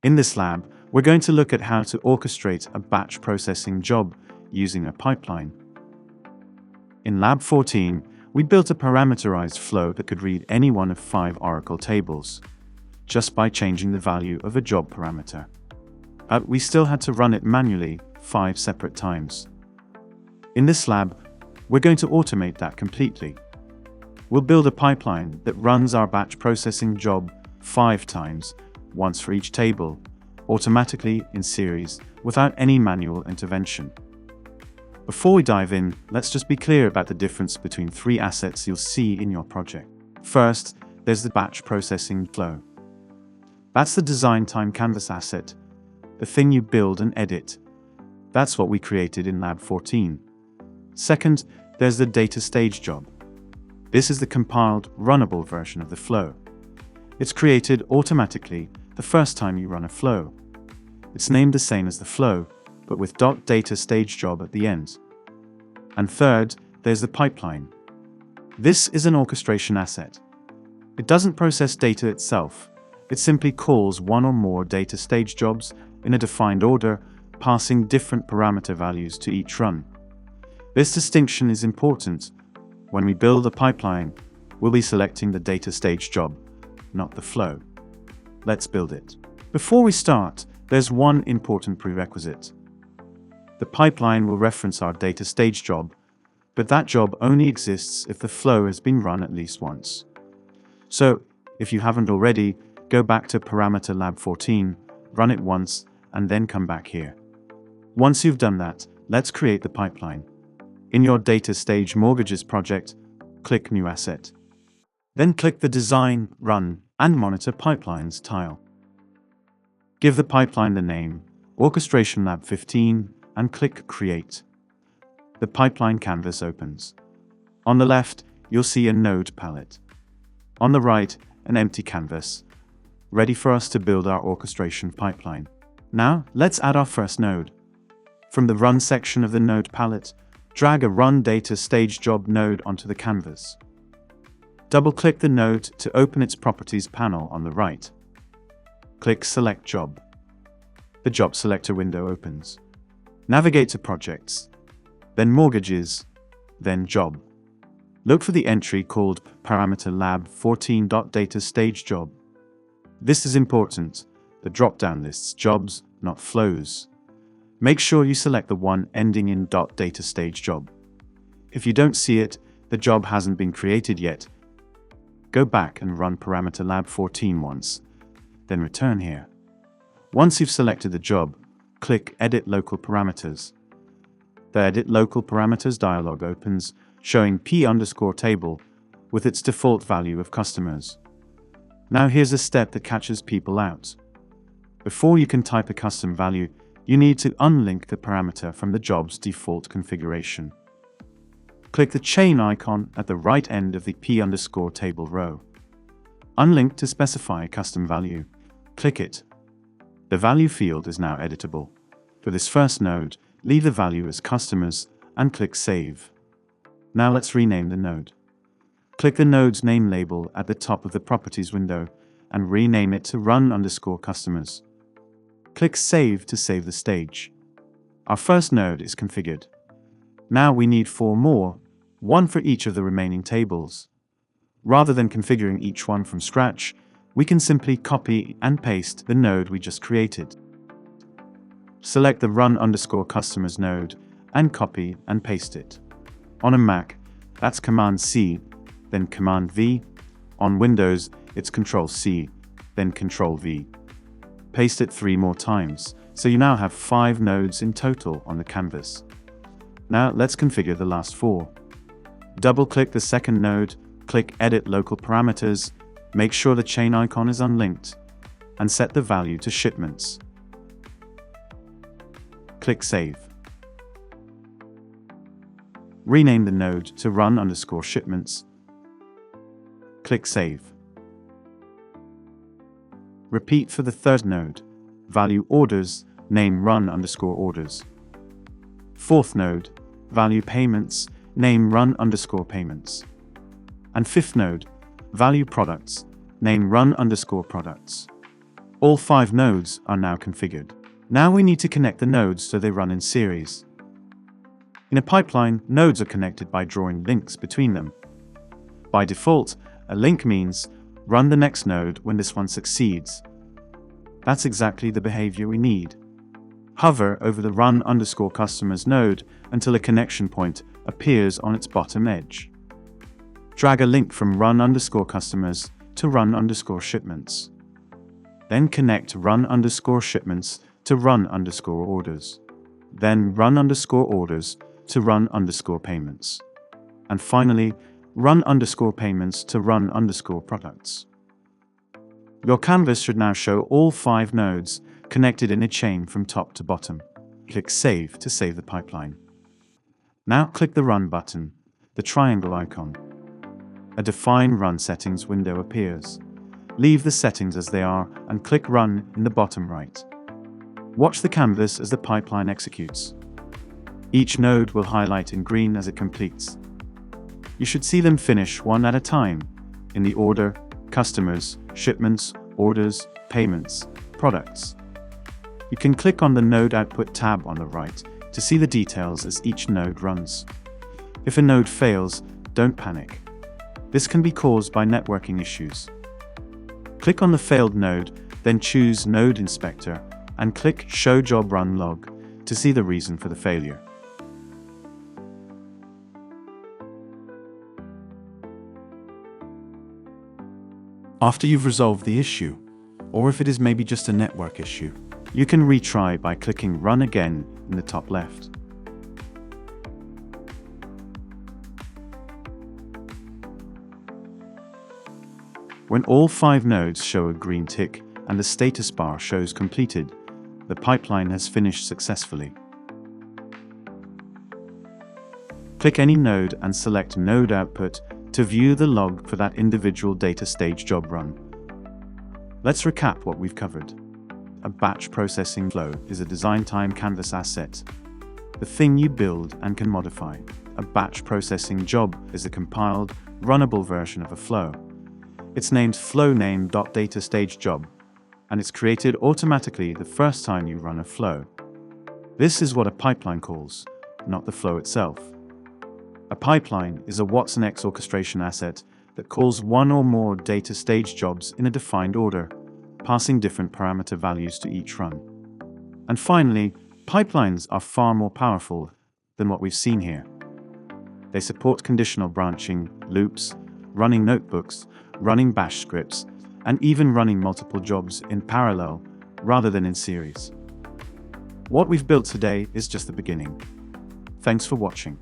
In this lab, we're going to look at how to orchestrate a batch processing job using a pipeline. In Lab 14, we built a parameterized flow that could read any one of 5 Oracle tables, just by changing the value of a job parameter. But we still had to run it manually 5 separate times. In this lab, we're going to automate that completely. We'll build a pipeline that runs our batch processing job 5 times, once for each table, automatically in series, without any manual intervention. Before we dive in, let's just be clear about the difference between 3 assets you'll see in your project. First, there's the batch processing flow. That's the design time canvas asset, the thing you build and edit. That's what we created in Lab 14. Second, there's the DataStage job. This is the compiled, runnable version of the flow. It's created automatically the first time you run a flow. It's named the same as the flow, but with .DataStage job at the end. And third, there's the pipeline. This is an orchestration asset. It doesn't process data itself. It simply calls one or more DataStage jobs in a defined order, passing different parameter values to each run. This distinction is important. When we build a pipeline, we'll be selecting the DataStage job, not the flow. Let's build it. Before we start, there's one important prerequisite. The pipeline will reference our DataStage job, but that job only exists if the flow has been run at least once. So, if you haven't already, go back to Parameter Lab 14, run it once, and then come back here. Once you've done that, let's create the pipeline. In your DataStage Mortgages project, click New Asset. Then click the Design, Run, and Monitor Pipelines tile. Give the pipeline the name Orchestration Lab 15 and click Create. The pipeline canvas opens. On the left, you'll see a node palette. On the right, an empty canvas, ready for us to build our orchestration pipeline. Now, let's add our first node. From the Run section of the node palette, drag a Run DataStage job node onto the canvas. Double-click the node to open its Properties panel on the right. Click Select Job. The Job Selector window opens. Navigate to Projects, then Mortgages, then Job. Look for the entry called Parameter Lab 14.DataStage job. This is important. The drop-down lists jobs, not flows. Make sure you select the one ending in .DataStage job. If you don't see it, the job hasn't been created yet. Go back and run Parameter Lab 14 once, then return here. Once you've selected the job, click Edit Local Parameters. The Edit Local Parameters dialog opens, showing P_table with its default value of customers. Now here's a step that catches people out. Before you can type a custom value, you need to unlink the parameter from the job's default configuration. Click the chain icon at the right end of the P_table row. Unlink to specify a custom value. Click it. The value field is now editable. For this first node, leave the value as customers and click Save. Now let's rename the node. Click the node's name label at the top of the Properties window and rename it to Run_Customers. Click Save to save the stage. Our first node is configured. Now we need 4 more, 1 for each of the remaining tables. Rather than configuring each one from scratch, we can simply copy and paste the node we just created. Select the Run_Customers node and copy and paste it. On a Mac, that's Command-C, then Command-V. On Windows, it's Control-C, then Control-V. Paste it 3 more times, so you now have 5 nodes in total on the canvas. Now let's configure the last 4. Double-click the second node, click Edit Local Parameters, make sure the chain icon is unlinked, and set the value to Shipments. Click Save. Rename the node to Run_Shipments. Click Save. Repeat for the third node. Value Orders, name Run_Orders. Fourth node, Value Payments, name Run_Payments. And fifth node, Value Products, name Run_Products. All 5 nodes are now configured. Now we need to connect the nodes so they run in series. In a pipeline, nodes are connected by drawing links between them. By default, a link means run the next node when this one succeeds. That's exactly the behavior we need. Hover over the run_customers node until a connection point appears on its bottom edge. Drag a link from run_customers to run_shipments. Then connect run_shipments to run_orders. Then run_orders to run_payments. And finally, run_payments to run_products. Your canvas should now show all 5 nodes connected in a chain from top to bottom. Click Save to save the pipeline. Now click the Run button, the triangle icon. A Define Run Settings window appears. Leave the settings as they are and click Run in the bottom right. Watch the canvas as the pipeline executes. Each node will highlight in green as it completes. You should see them finish one at a time, in the order customers, shipments, orders, payments, products. You can click on the Node Output tab on the right to see the details as each node runs. If a node fails, don't panic. This can be caused by networking issues. Click on the failed node, then choose Node Inspector and click Show Job Run Log to see the reason for the failure. After you've resolved the issue, or if it is maybe just a network issue, you can retry by clicking Run Again in the top left. When all 5 nodes show a green tick and the status bar shows completed, the pipeline has finished successfully. Click any node and select Node Output to view the log for that individual DataStage job run. Let's recap what we've covered. A batch processing flow is a design time canvas asset, the thing you build and can modify. A batch processing job is a compiled, runnable version of a flow. It's named flow_name.dataStageJob, and it's created automatically the first time you run a flow. This is what a pipeline calls, not the flow itself. A pipeline is a watsonx orchestration asset that calls one or more DataStage jobs in a defined order, passing different parameter values to each run. And finally, pipelines are far more powerful than what we've seen here. They support conditional branching, loops, running notebooks, running bash scripts, and even running multiple jobs in parallel rather than in series. What we've built today is just the beginning. Thanks for watching.